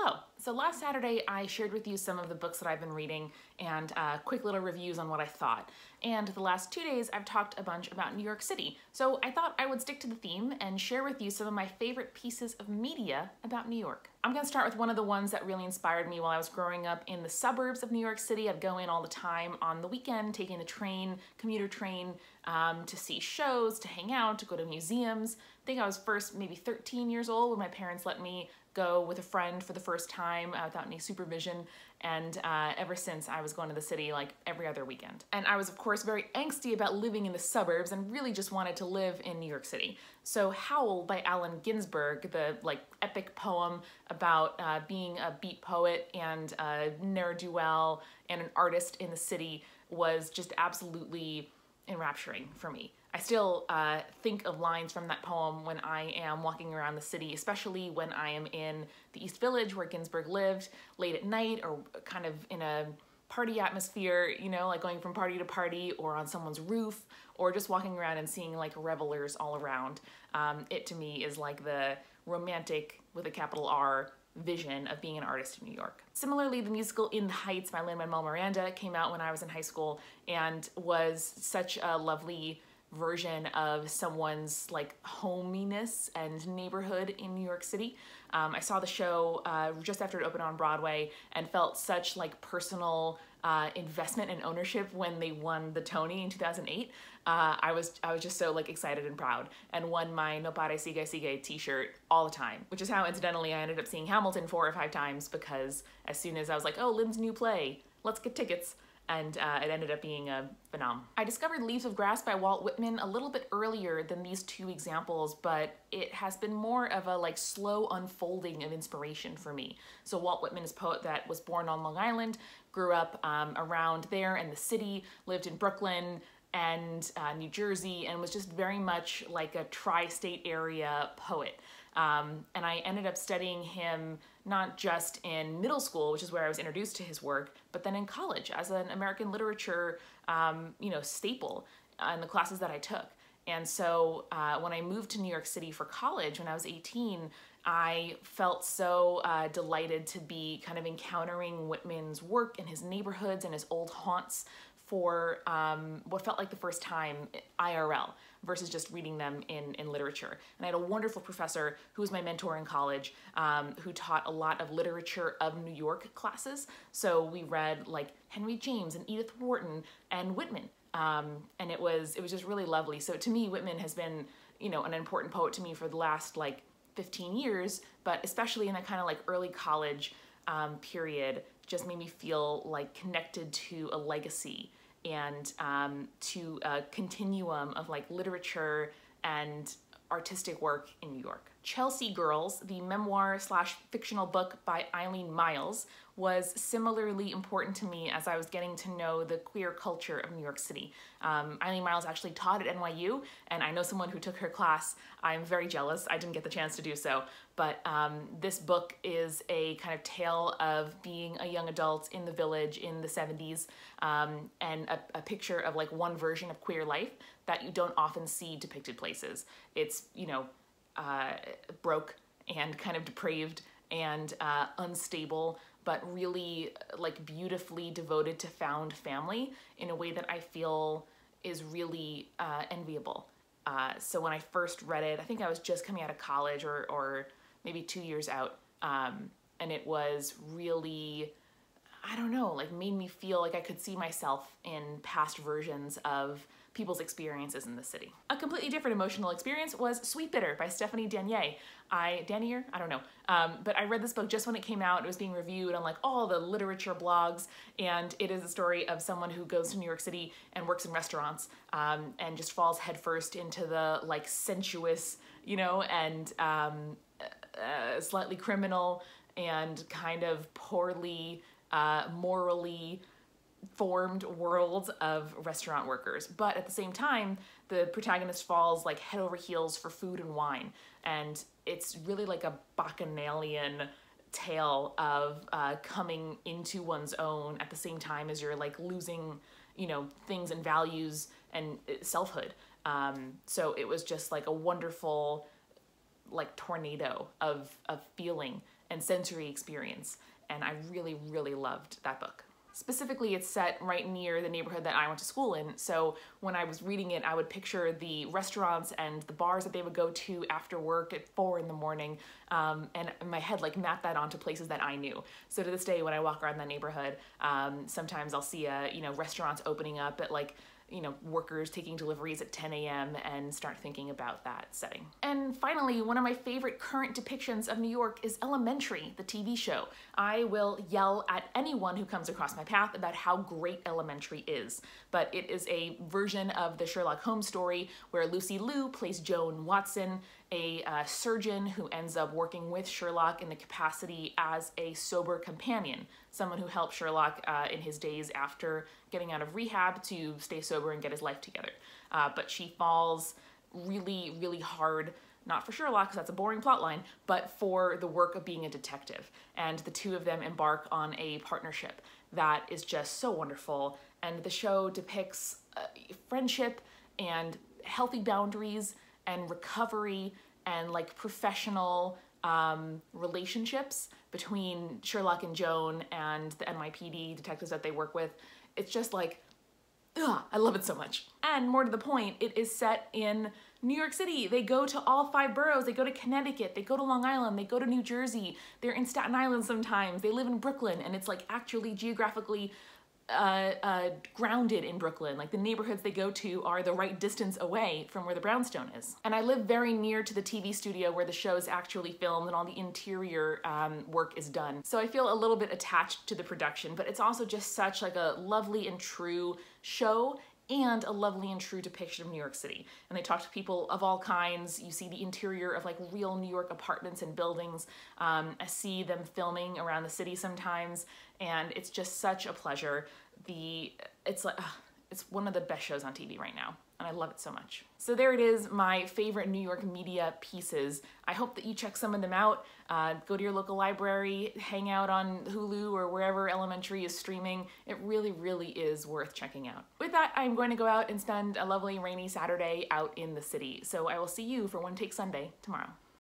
Hello! So last Saturday I shared with you some of the books that I've been reading and quick little reviews on what I thought. And the last 2 days I've talked a bunch about New York City. So I thought I would stick to the theme and share with you some of my favorite pieces of media about New York. I'm going to start with one of the ones that really inspired me while I was growing up in the suburbs of New York City. I'd go in all the time on the weekend, taking the train, commuter train, to see shows, to hang out, to go to museums. I think I was first maybe 13 years old when my parents let me go with a friend for the first time without any supervision, and ever since I was going to the city like every other weekend. And I was of course very angsty about living in the suburbs and really just wanted to live in New York City. So Howl by Allen Ginsberg, the epic poem about being a beat poet and a ne'er-do-well and an artist in the city, was just absolutely enrapturing for me. I still think of lines from that poem when I am walking around the city, especially when I am in the East Village where Ginsberg lived late at night, or kind of in a party atmosphere, you know, like going from party to party, or on someone's roof, or just walking around and seeing like revelers all around. It to me is like the romantic, with a capital R, vision of being an artist in New York. Similarly, the musical In the Heights by Lin-Manuel Miranda came out when I was in high school and was such a lovely version of someone's like hominess and neighborhood in New York City. I saw the show just after it opened on Broadway and felt such like personal investment and ownership when they won the Tony in 2008. I was just so like excited and proud, and won my No Pare Sigue Sigue t-shirt all the time, which is how incidentally I ended up seeing Hamilton 4 or 5 times, because as soon as I was like, oh, Lin's new play, let's get tickets. And it ended up being a phenom. I discovered Leaves of Grass by Walt Whitman a little bit earlier than these two examples, but it has been more of a like slow unfolding of inspiration for me. So Walt Whitman is a poet that was born on Long Island, grew up around there in the city, lived in Brooklyn and New Jersey, and was just very much like a tri-state area poet. And I ended up studying him not just in middle school, which is where I was introduced to his work, but then in college as an American literature, staple in the classes that I took. And so when I moved to New York City for college when I was 18, I felt so delighted to be kind of encountering Whitman's work in his neighborhoods and his old haunts for what felt like the first time IRL, versus just reading them in literature. And I had a wonderful professor who was my mentor in college, who taught a lot of literature of New York classes. So we read like Henry James and Edith Wharton and Whitman. And it was just really lovely. So to me, Whitman has been, you know, an important poet to me for the last like 15 years, but especially in that kind of like early college period, just made me feel like connected to a legacy and to a continuum of like literature and artistic work in New York. Chelsea Girls, the memoir/fictional book by Eileen Myles, was similarly important to me as I was getting to know the queer culture of New York City. Eileen Myles actually taught at NYU, and I know someone who took her class. I'm very jealous. I didn't get the chance to do so, but this book is a kind of tale of being a young adult in the village in the 70s, and a picture of like one version of queer life that you don't often see depicted places. It's, you know, broke and kind of depraved and unstable, but really like beautifully devoted to found family in a way that I feel is really enviable. So when I first read it, I think I was just coming out of college, or maybe 2 years out, and it was really, I don't know, like made me feel like I could see myself in past versions of people's experiences in the city. A completely different emotional experience was Sweetbitter by Stephanie Danier. Danier? I don't know. But I read this book just when it came out. It was being reviewed on like all the literature blogs, and it is a story of someone who goes to New York City and works in restaurants, and just falls headfirst into the like sensuous, you know, and slightly criminal and kind of poorly morally formed world of restaurant workers. But at the same time, the protagonist falls like head over heels for food and wine. And it's really like a bacchanalian tale of coming into one's own at the same time as you're like losing, you know, things and values and selfhood. So it was just like a wonderful like tornado of feeling and sensory experience. And I really, really loved that book. Specifically, it's set right near the neighborhood that I went to school in, so when I was reading it, I would picture the restaurants and the bars that they would go to after work at 4 in the morning, and in my head, like, map that onto places that I knew. So to this day, when I walk around that neighborhood, sometimes I'll see, restaurants opening up at, like, workers taking deliveries at 10 a.m. and start thinking about that setting. And finally, one of my favorite current depictions of New York is Elementary, the TV show. I will yell at anyone who comes across my path about how great Elementary is, but it is a version of the Sherlock Holmes story where Lucy Liu plays Joan Watson, a surgeon who ends up working with Sherlock in the capacity as a sober companion, someone who helped Sherlock in his days after getting out of rehab to stay sober and get his life together. But she falls really, really hard, not for Sherlock, because that's a boring plotline, but for the work of being a detective. And the two of them embark on a partnership that is just so wonderful. And the show depicts friendship and healthy boundaries and recovery and like professional relationships between Sherlock and Joan and the NYPD detectives that they work with. It's just like, ugh, I love it so much. And more to the point, it is set in New York City. They go to all 5 boroughs. They go to Connecticut, they go to Long Island, they go to New Jersey, they're in Staten Island sometimes, they live in Brooklyn, and it's like actually geographically grounded in Brooklyn. Like the neighborhoods they go to are the right distance away from where the brownstone is. And I live very near to the TV studio where the show is actually filmed and all the interior work is done. So I feel a little bit attached to the production, but it's also just such like a lovely and true show and a lovely and true depiction of New York City. And they talk to people of all kinds. You see the interior of like real New York apartments and buildings. I see them filming around the city sometimes, and it's just such a pleasure. It's one of the best shows on TV right now, and I love it so much. So there it is, my favorite New York media pieces. I hope that you check some of them out. Go to your local library, hang out on Hulu or wherever Elementary is streaming. It really, really is worth checking out. With that, I'm going to go out and spend a lovely rainy Saturday out in the city. So I will see you for One Take Sunday tomorrow.